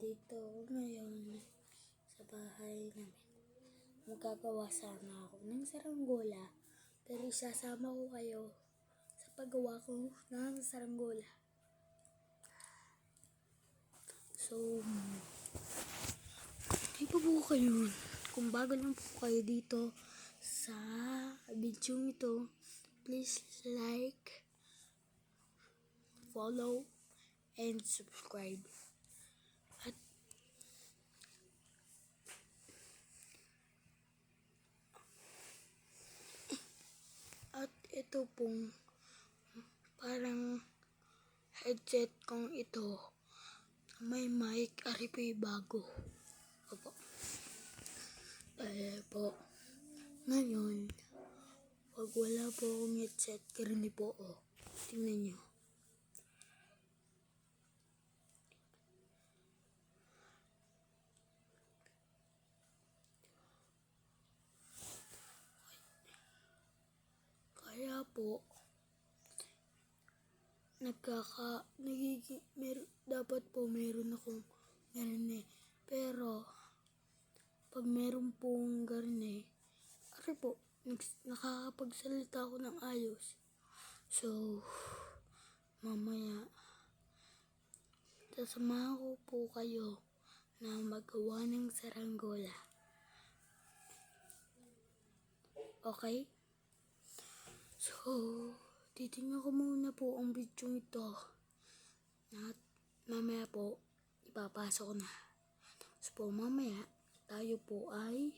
Nandito ako ngayon sa bahay namin. Magagawa sana ako ng saranggola, pero isasama ko kayo sa paggawa ko ng saranggola. So, dito po kayo. Kung bago lang po kayo dito sa video ito, please like, follow, and subscribe. At ito pong parang headset kong ito. May mic, ari po yung bago. Opo. Po. Ngayon, pag wala po akong headset, karani po o. Tingnan nyo. Kaya po, dapat po meron akong garne. Pero, pag meron pong garne, ari po, nakakapagsalita ako ng ayos. So, mamaya, sasamahan ko po kayo na magawa ng saranggola. Okay? So, titingnan ko muna po ang video ito. At mamaya po, ipapasok ko na. So po, mamaya, tayo po ay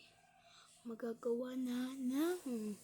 magagawa na ng